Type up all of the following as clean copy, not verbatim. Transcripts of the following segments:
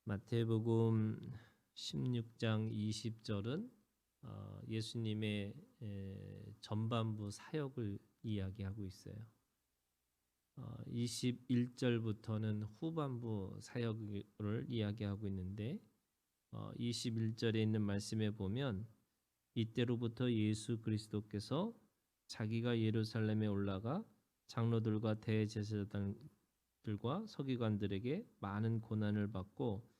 마태복음 16장 20절은 예수님의 전반부 사역을 이야기하고 있어요. 21절부터는 후반부 사역을 이야기하고 있는데 21절에 있는 말씀에 보면 이때로부터 예수 그리스도께서 자기가 예루살렘에 올라가 장로들과 대제사장들과 서기관들에게 많은 고난을 받고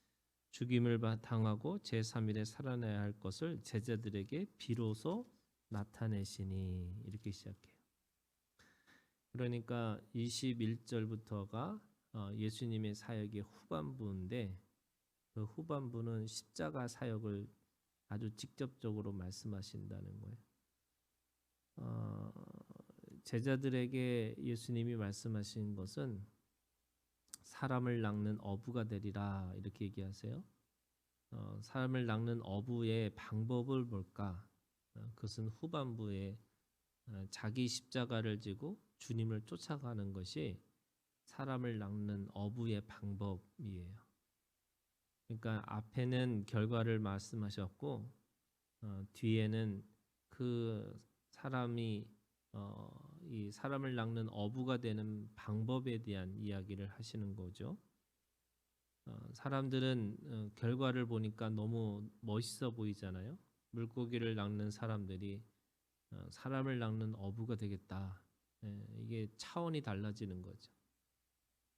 죽임을 당하고 제3일에 살아나야 할 것을 제자들에게 비로소 나타내시니 이렇게 시작해요. 그러니까 21절부터가 예수님의 사역의 후반부인데 그 후반부는 십자가 사역을 아주 직접적으로 말씀하신다는 거예요. 제자들에게 예수님이 말씀하신 것은 사람을 낚는 어부가 되리라 이렇게 얘기하세요. 사람을 낚는 어부의 방법을 볼까? 그것은 후반부에 자기 십자가를 지고 주님을 쫓아가는 것이 사람을 낚는 어부의 방법이에요. 그러니까 앞에는 결과를 말씀하셨고 뒤에는 그 사람이 이 사람을 낚는 어부가 되는 방법에 대한 이야기를 하시는 거죠. 사람들은 결과를 보니까 너무 멋있어 보이잖아요. 물고기를 낚는 사람들이 사람을 낚는 어부가 되겠다. 이게 차원이 달라지는 거죠.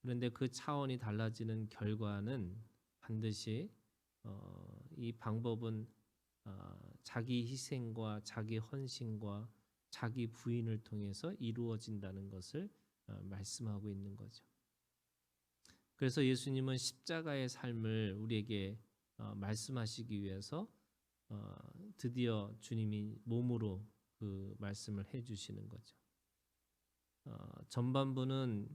그런데 그 차원이 달라지는 결과는 반드시 이 방법은 자기 희생과 자기 헌신과 자기 부인을 통해서 이루어진다는 것을 말씀하고 있는 거죠. 그래서 예수님은 십자가의 삶을 우리에게 말씀하시기 위해서 드디어 주님이 몸으로 그 말씀을 해주시는 거죠. 전반부는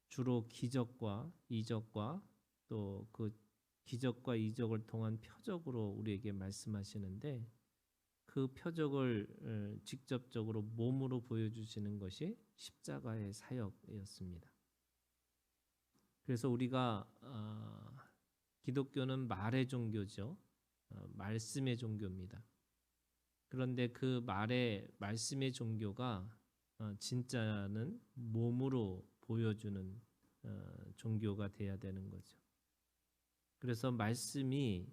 주로 기적과 이적과 또 그 기적과 이적을 통한 표적으로 우리에게 말씀하시는데 그 표적을 직접적으로 몸으로 보여주시는 것이 십자가의 사역이었습니다. 그래서 우리가 기독교는 말의 종교죠. 말씀의 종교입니다. 그런데 그 말씀의 종교가 진짜는 몸으로 보여주는 종교가 돼야 되는 거죠. 그래서 말씀이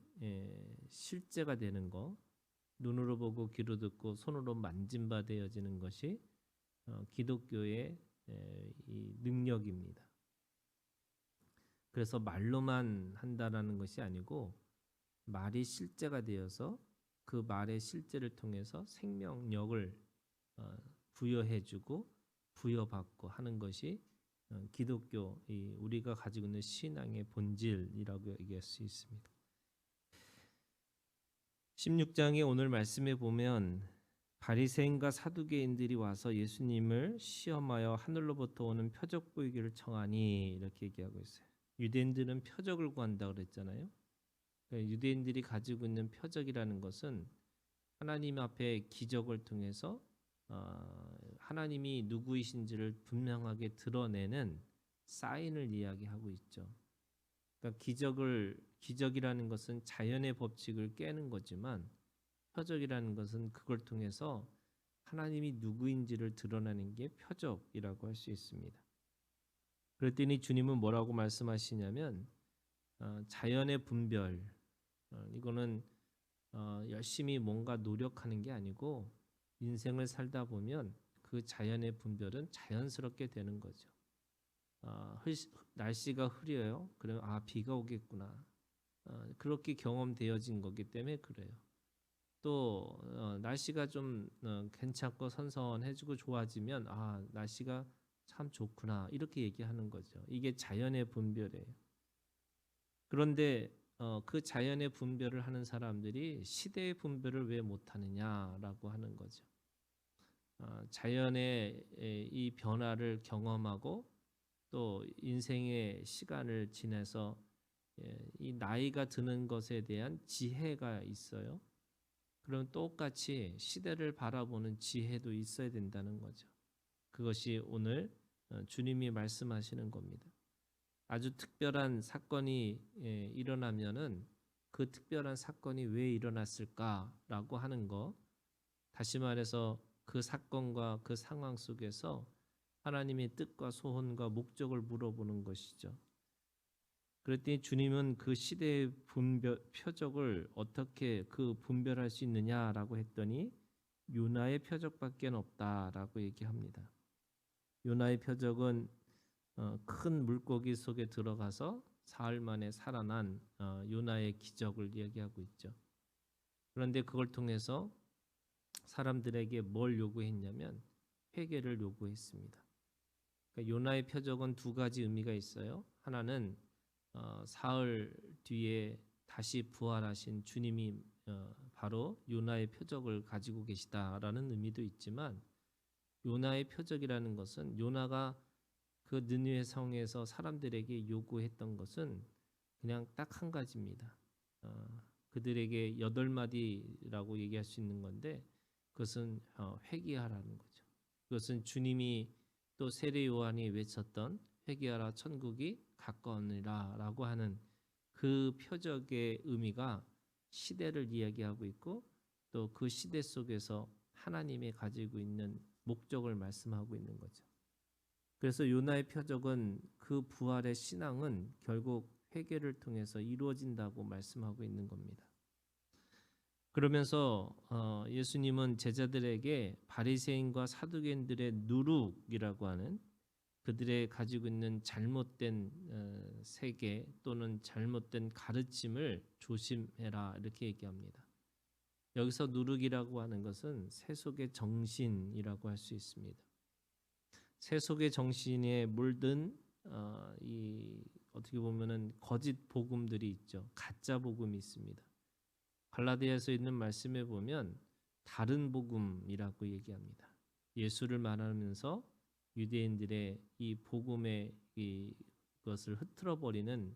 실제가 되는 거, 눈으로 보고 귀로 듣고 손으로 만진 바 되어지는 것이 기독교의 이 능력입니다. 그래서 말로만 한다라는 것이 아니고 말이 실제가 되어서 그 말의 실제를 통해서 생명력을 부여해주고 부여받고 하는 것이 기독교 우리가 가지고 있는 신앙의 본질이라고 얘기할 수 있습니다. 16장의 오늘 말씀에 보면 바리새인과 사두개인들이 와서 예수님을 시험하여 하늘로부터 오는 표적 보이기를 청하니 이렇게 얘기하고 있어요. 유대인들은 표적을 구한다고 그랬잖아요. 유대인들이 가지고 있는 표적이라는 것은 하나님 앞에 기적을 통해서 하나님이 누구이신지를 분명하게 드러내는 사인을 이야기하고 있죠. 그러니까 기적이라는 것은 자연의 법칙을 깨는 거지만 표적이라는 것은 그걸 통해서 하나님이 누구인지를 드러내는 게 표적이라고 할 수 있습니다. 그랬더니 주님은 뭐라고 말씀하시냐면 자연의 분별 이거는 열심히 뭔가 노력하는 게 아니고 인생을 살다 보면 그 자연의 분별은 자연스럽게 되는 거죠. 날씨가 흐려요. 그러면 비가 오겠구나. 그렇게 경험되어진 거기 때문에 그래요. 또 날씨가 좀 괜찮고 선선해지고 좋아지면 날씨가 참 좋구나 이렇게 얘기하는 거죠. 이게 자연의 분별이에요. 그런데 그 자연의 분별을 하는 사람들이 시대의 분별을 왜 못하느냐라고 하는 거죠. 자연의 이 변화를 경험하고 또 인생의 시간을 지내서 이 나이가 드는 것에 대한 지혜가 있어요. 그럼 똑같이 시대를 바라보는 지혜도 있어야 된다는 거죠. 그것이 오늘 주님이 말씀하시는 겁니다. 아주 특별한 사건이 일어나면은 그 특별한 사건이 왜 일어났을까라고 하는 거, 다시 말해서 그 사건과 그 상황 속에서 하나님의 뜻과 소원과 목적을 물어보는 것이죠. 그랬더니 주님은 그 시대의 표적을 어떻게 분별할 수 있느냐라고 했더니 요나의 표적밖에 없다라고 얘기합니다. 요나의 표적은 큰 물고기 속에 들어가서 사흘 만에 살아난 요나의 기적을 얘기하고 있죠. 그런데 그걸 통해서 사람들에게 뭘 요구했냐면 회개를 요구했습니다. 그러니까 요나의 표적은 두 가지 의미가 있어요. 하나는 사흘 뒤에 다시 부활하신 주님이 바로 요나의 표적을 가지고 계시다라는 의미도 있지만, 요나의 표적이라는 것은 요나가 그 느느웨 성에서 사람들에게 요구했던 것은 그냥 딱 한 가지입니다. 그들에게 8마디라고 얘기할 수 있는 건데, 그것은 회개하라는 거죠. 그것은 주님이 또 세례 요한이 외쳤던 회개하라 천국이 가까우니라라고 하는 그 표적의 의미가 시대를 이야기하고 있고, 또 그 시대 속에서 하나님이 가지고 있는 목적을 말씀하고 있는 거죠. 그래서 요나의 표적은 그 부활의 신앙은 결국 회개를 통해서 이루어진다고 말씀하고 있는 겁니다. 그러면서 예수님은 제자들에게 바리새인과 사두개인들의 누룩이라고 하는 그들의 가지고 있는 잘못된 세계 또는 잘못된 가르침을 조심해라 이렇게 얘기합니다. 여기서 누룩이라고 하는 것은 세속의 정신이라고 할 수 있습니다. 세속의 정신에 물든 이 어떻게 보면은 거짓 복음들이 있죠. 가짜 복음이 있습니다. 갈라디아서 있는 말씀에 보면 다른 복음이라고 얘기합니다. 예수를 말하면서 유대인들의 이 복음의 이것을 흐트러 버리는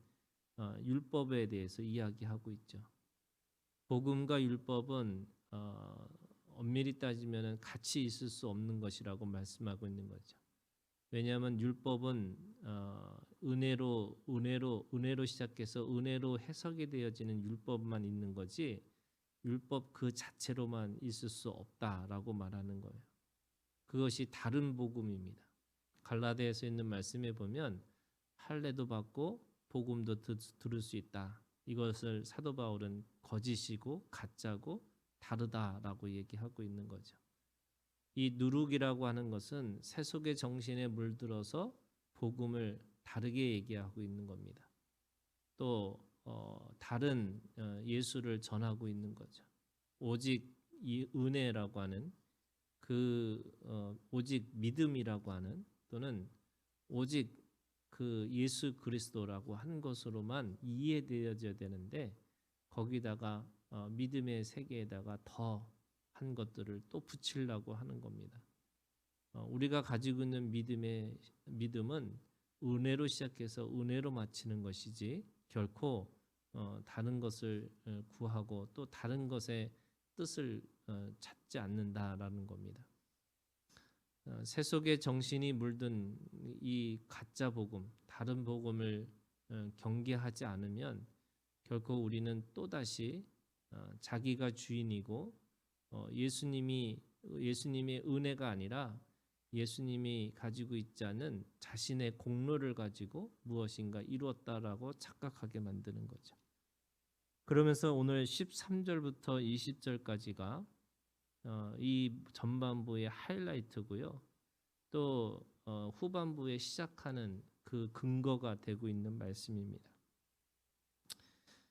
율법에 대해서 이야기하고 있죠. 복음과 율법은 엄밀히 따지면 같이 있을 수 없는 것이라고 말씀하고 있는 거죠. 왜냐하면 율법은 은혜로 시작해서 은혜로 해석이 되어지는 율법만 있는 거지, 율법 그 자체로만 있을 수 없다라고 말하는 거예요. 그것이 다른 복음입니다. 갈라디아서 있는 말씀에 보면 할례도 받고 복음도 들을 수 있다. 이것을 사도 바울은 거짓이고 가짜고 다르다라고 얘기하고 있는 거죠. 이 누룩이라고 하는 것은 세속의 정신에 물들어서 복음을 다르게 얘기하고 있는 겁니다. 또 다른 예수를 전하고 있는 거죠. 오직 이 은혜라고 하는 오직 믿음이라고 하는, 또는 오직 그 예수 그리스도라고 한 것으로만 이해되어져야 되는데, 거기다가 믿음의 세계에다가 더 한 것들을 또 붙이려고 하는 겁니다. 우리가 가지고 있는 믿음은 은혜로 시작해서 은혜로 마치는 것이지, 결코 다른 것을 구하고 또 다른 것의 뜻을 찾지 않는다라는 겁니다. 세속의 정신이 물든 이 가짜 복음, 다른 복음을 경계하지 않으면 결코 우리는 또다시 자기가 주인이고 예수님의 은혜가 아니라 예수님이 가지고 있지 않은 자신의 공로를 가지고 무엇인가 이루었다라고 착각하게 만드는 거죠. 그러면서 오늘 13절부터 20절까지가 이 전반부의 하이라이트고요. 또 후반부에 시작하는 그 근거가 되고 있는 말씀입니다.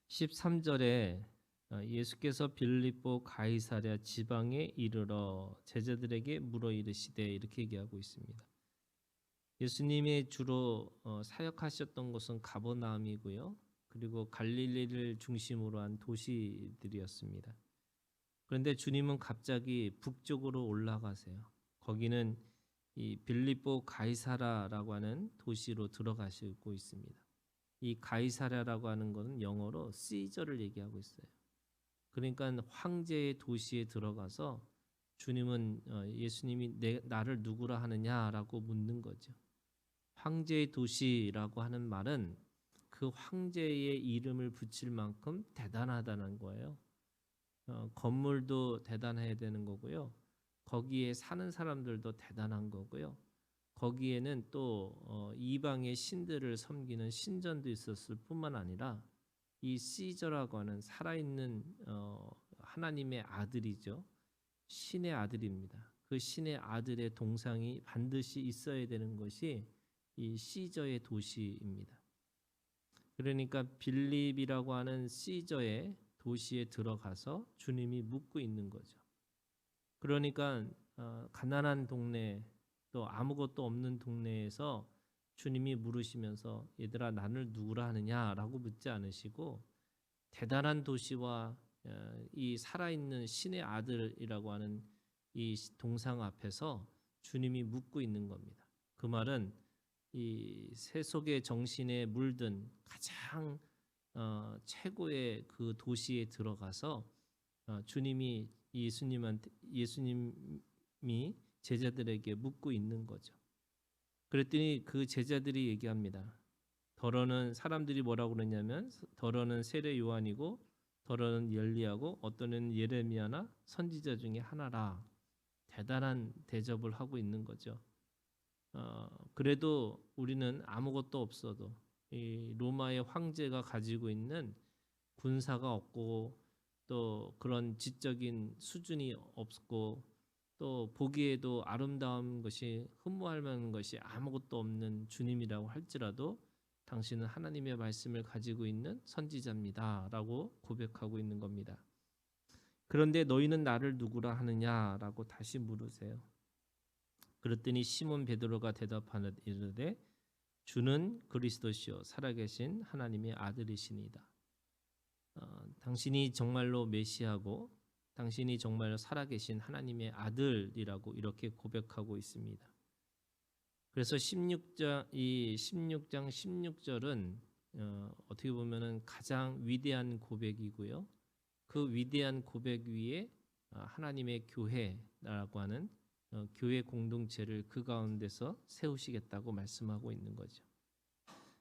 13절에 예수께서 빌립보 가이사랴 지방에 이르러 제자들에게 물어 이르시되 이렇게 얘기하고 있습니다. 예수님이 주로 사역하셨던 곳은 가버나움이고요. 그리고 갈릴리를 중심으로 한 도시들이었습니다. 그런데 주님은 갑자기 북쪽으로 올라가세요. 거기는 이 빌립보 가이사라라고 하는 도시로 들어가시고 있습니다. 이 가이사라라고 하는 것은 영어로 시저를 얘기하고 있어요. 그러니까 황제의 도시에 들어가서 주님은 예수님이 나를 누구라 하느냐라고 묻는 거죠. 황제의 도시라고 하는 말은 그 황제의 이름을 붙일 만큼 대단하다는 거예요. 건물도 대단해야 되는 거고요. 거기에 사는 사람들도 대단한 거고요. 거기에는 또 이방의 신들을 섬기는 신전도 있었을 뿐만 아니라 이 시저라고 하는 살아있는 하나님의 아들이죠. 신의 아들입니다. 그 신의 아들의 동상이 반드시 있어야 되는 것이 이 시저의 도시입니다. 그러니까 빌립이라고 하는 시저의 도시에 들어가서 주님이 묵고 있는 거죠. 그러니까 가난한 동네 또 아무것도 없는 동네에서 주님이 물으시면서 얘들아 나를 누구라 하느냐라고 묻지 않으시고 대단한 도시와 이 살아있는 신의 아들이라고 하는 이 동상 앞에서 주님이 묵고 있는 겁니다. 그 말은 이 세속의 정신에 물든 가장 최고의 그 도시에 들어가서 주님이 예수님이 제자들에게 묻고 있는 거죠. 그랬더니 그 제자들이 얘기합니다. 더러는 사람들이 뭐라고 그러냐면 더러는 세례 요한이고 더러는 엘리야고 어떠는 예레미야나 선지자 중에 하나라. 대단한 대접을 하고 있는 거죠. 그래도 우리는 아무것도 없어도 이 로마의 황제가 가지고 있는 군사가 없고 또 그런 지적인 수준이 없고 또 보기에도 아름다운 것이 흠모할 만한 것이 아무것도 없는 주님이라고 할지라도 당신은 하나님의 말씀을 가지고 있는 선지자입니다라고 고백하고 있는 겁니다. 그런데 너희는 나를 누구라 하느냐라고 다시 물으세요. 그랬더니 시몬 베드로가 대답하는 이르되 주는 그리스도시요 살아계신 하나님의 아들이시니이다. 당신이 정말로 메시아고 당신이 정말로 살아계신 하나님의 아들이라고 이렇게 고백하고 있습니다. 그래서 16장 16절은 어떻게 보면은 가장 위대한 고백이고요. 그 위대한 고백 위에 하나님의 교회라고 하는 교회 공동체를 그 가운데서 세우시겠다고 말씀하고 있는 거죠.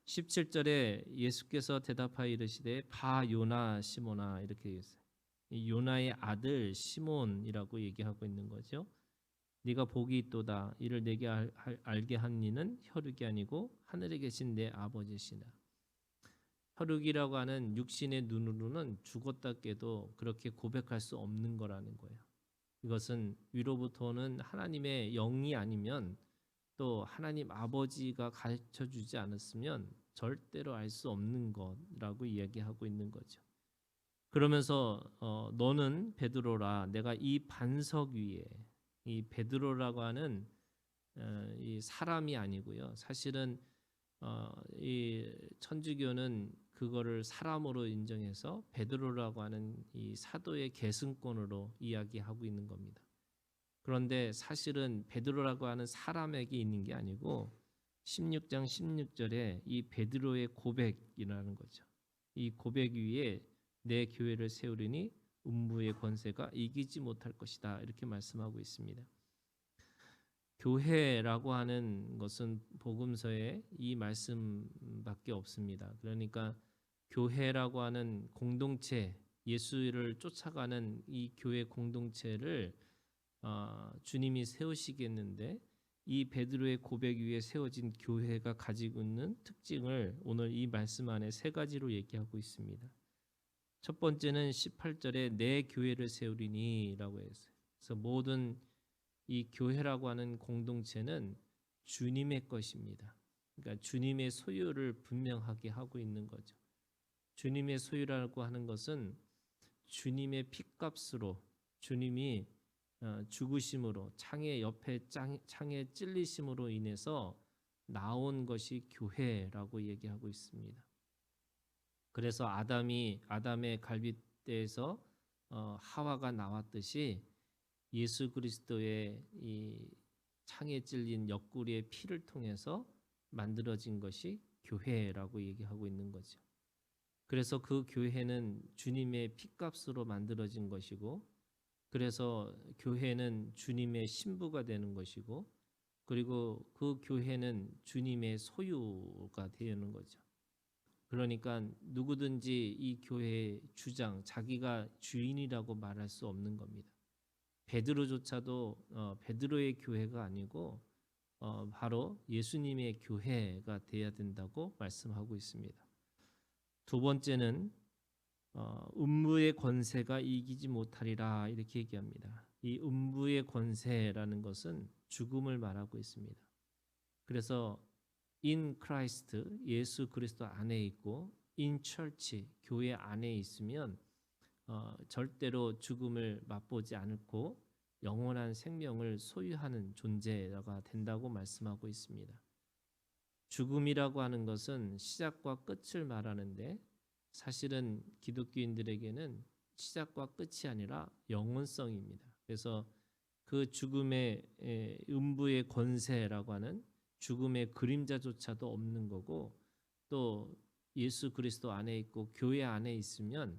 17절에 예수께서 대답하여 이르시되 바 요나 시몬아 이렇게 얘기했어요. 이 요나의 아들 시몬이라고 얘기하고 있는 거죠. 네가 복이 있도다. 이를 내게 알게 한 이는 혈육이 아니고 하늘에 계신 내 아버지시나. 혈육이라고 하는 육신의 눈으로는 죽었다 깨도 그렇게 고백할 수 없는 거라는 거예요. 이것은 위로부터 오는 하나님의 영이 아니면 또 하나님 아버지가 가르쳐주지 않았으면 절대로 알 수 없는 것이라고 이야기하고 있는 거죠. 그러면서 너는 베드로라. 내가 이 반석 위에 이 베드로라고 하는 이 사람이 아니고요. 사실은 이 천주교는 그거를 사람으로 인정해서 베드로라고 하는 이 사도의 계승권으로 이야기하고 있는 겁니다. 그런데 사실은 베드로라고 하는 사람에게 있는 게 아니고 16장 16절에 이 베드로의 고백이라는 거죠. 이 고백 위에 내 교회를 세우리니 음부의 권세가 이기지 못할 것이다. 이렇게 말씀하고 있습니다. 교회라고 하는 것은 복음서에 이 말씀밖에 없습니다. 그러니까 교회라고 하는 공동체, 예수를 쫓아가는 이 교회 공동체를 주님이 세우시겠는데 이 베드로의 고백 위에 세워진 교회가 가지고 있는 특징을 오늘 이 말씀 안에 세 가지로 얘기하고 있습니다. 첫 번째는 18절에 내 교회를 세우리니라고 했어요. 그래서 모든 이 교회라고 하는 공동체는 주님의 것입니다. 그러니까 주님의 소유를 분명하게 하고 있는 거죠. 주님의 소유라고 하는 것은 주님의 핏값으로 주님이 죽으심으로 창의 옆에 창에 찔리심으로 인해서 나온 것이 교회라고 얘기하고 있습니다. 그래서 아담의 갈빗대에서 하와가 나왔듯이 예수 그리스도의 이 창에 찔린 옆구리의 피를 통해서 만들어진 것이 교회라고 얘기하고 있는 거죠. 그래서 그 교회는 주님의 핏값으로 만들어진 것이고 그래서 교회는 주님의 신부가 되는 것이고 그리고 그 교회는 주님의 소유가 되는 거죠. 그러니까 누구든지 이 교회의 주장, 자기가 주인이라고 말할 수 없는 겁니다. 베드로조차도 베드로의 교회가 아니고 바로 예수님의 교회가 돼야 된다고 말씀하고 있습니다. 두 번째는 음부의 권세가 이기지 못하리라 이렇게 얘기합니다. 이 음부의 권세라는 것은 죽음을 말하고 있습니다. 그래서 in Christ 예수 그리스도 안에 있고 in church 교회 안에 있으면 절대로 죽음을 맛보지 않고 영원한 생명을 소유하는 존재가 된다고 말씀하고 있습니다. 죽음이라고 하는 것은 시작과 끝을 말하는데 사실은 기독교인들에게는 시작과 끝이 아니라 영원성입니다. 그래서 그 죽음의 음부의 권세라고 하는 죽음의 그림자조차도 없는 거고 또 예수 그리스도 안에 있고 교회 안에 있으면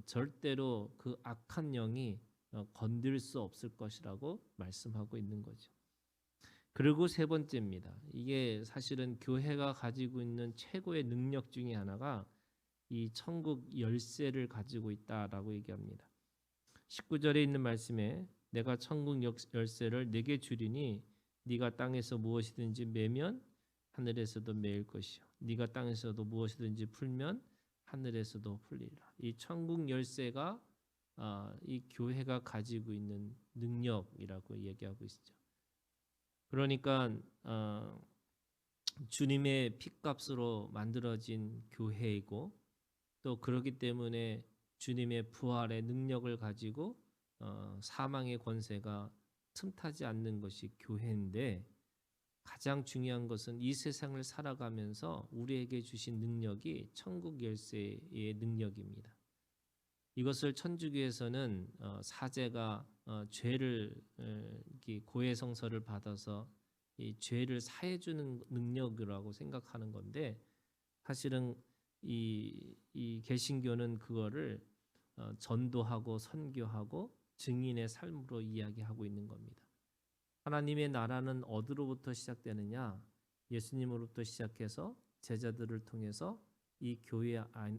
절대로 그 악한 영이 건들 수 없을 것이라고 말씀하고 있는 거죠. 그리고 세 번째입니다. 이게 사실은 교회가 가지고 있는 최고의 능력 중에 하나가 이 천국 열쇠를 가지고 있다라고 얘기합니다. 19절에 있는 말씀에 내가 천국 열쇠를 네게 주리니 네가 땅에서 무엇이든지 매면 하늘에서도 매일 것이요 네가 땅에서도 무엇이든지 풀면 하늘에서도 풀리라. 이 천국 열쇠가 이 교회가 가지고 있는 능력이라고 얘기하고 있죠. 그러니까 주님의 피값으로 만들어진 교회이고 또 그렇기 때문에 주님의 부활의 능력을 가지고 사망의 권세가 틈타지 않는 것이 교회인데 가장 중요한 것은 이 세상을 살아가면서 우리에게 주신 능력이 천국 열쇠의 능력입니다. 이것을 천주교에서는 사제가 죄를 고해성서를 받아서 이 죄를 사해 주는 능력이라고 생각하는 건데 사실은 이 개신교는 그거를 전도하고 선교하고 증인의 삶으로 이야기하고 있는 겁니다. 하나님의 나라는 어디로부터 시작되느냐? 예수님으로부터 시작해서 제자들을 통해서 이 교회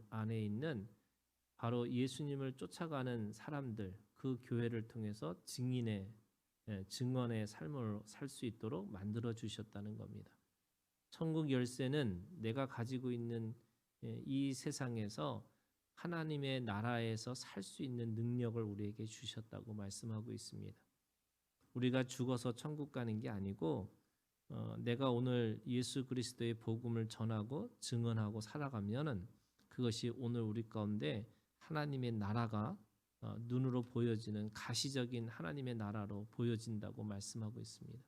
안에 있는 바로 예수님을 쫓아가는 사람들, 그 교회를 통해서 증언의 삶을 살 수 있도록 만들어 주셨다는 겁니다. 천국 열쇠는 내가 가지고 있는 이 세상에서 하나님의 나라에서 살 수 있는 능력을 우리에게 주셨다고 말씀하고 있습니다. 우리가 죽어서 천국 가는 게 아니고 내가 오늘 예수 그리스도의 복음을 전하고 증언하고 살아가면은 그것이 오늘 우리 가운데 하나님의 나라가 눈으로 보여지는 가시적인 하나님의 나라로 보여진다고 말씀하고 있습니다.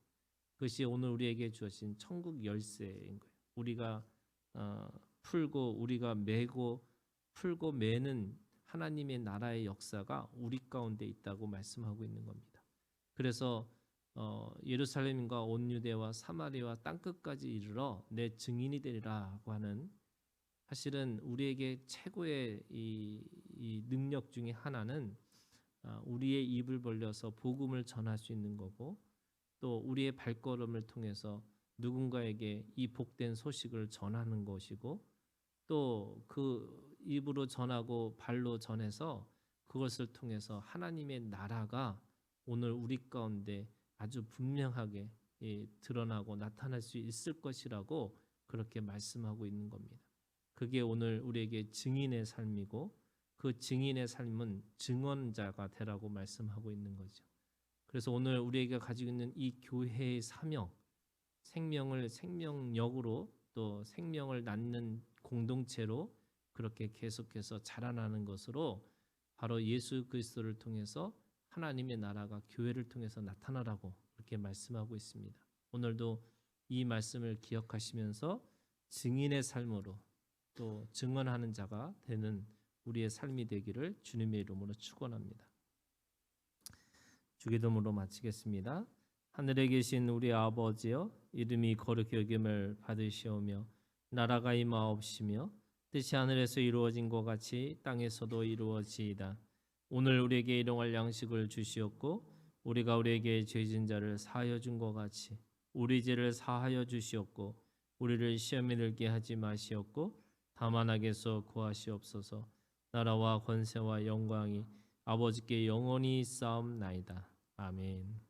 그것이 오늘 우리에게 주어진 천국 열쇠인 거예요. 우리가 풀고 우리가 매고 풀고 매는 하나님의 나라의 역사가 우리 가운데 있다고 말씀하고 있는 겁니다. 그래서 예루살렘과 온 유대와 사마리아와 땅끝까지 이르러 내 증인이 되리라고 하는 사실은 우리에게 최고의 이 능력 중에 하나는 우리의 입을 벌려서 복음을 전할 수 있는 거고 또 우리의 발걸음을 통해서 누군가에게 이 복된 소식을 전하는 것이고 또 그 입으로 전하고 발로 전해서 그것을 통해서 하나님의 나라가 오늘 우리 가운데 아주 분명하게 드러나고 나타날 수 있을 것이라고 그렇게 말씀하고 있는 겁니다. 그게 오늘 우리에게 증인의 삶이고 그 증인의 삶은 증언자가 되라고 말씀하고 있는 거죠. 그래서 오늘 우리에게 가지고 있는 이 교회의 사명, 생명을 생명력으로 또 생명을 낳는 공동체로 그렇게 계속해서 자라나는 것으로 바로 예수 그리스도를 통해서 하나님의 나라가 교회를 통해서 나타나라고 그렇게 말씀하고 있습니다. 오늘도 이 말씀을 기억하시면서 증인의 삶으로 또 증언하는 자가 되는 우리의 삶이 되기를 주님의 이름으로 축원합니다. 주기도문으로 마치겠습니다. 하늘에 계신 우리 아버지여, 이름이 거룩히 여김을 받으시오며 나라가 임하옵시며 뜻이 하늘에서 이루어진 것 같이 땅에서도 이루어지이다. 오늘 우리에게 일용할 양식을 주시옵고 우리가 우리에게 죄진 자를 사하여 준 것 같이 우리 죄를 사하여 주시옵고 우리를 시험에 들게 하지 마시옵고 다만 악에서 구하시옵소서. 나라와 권세와 영광이 아버지께 영원히 쌓옵나이다. 아멘.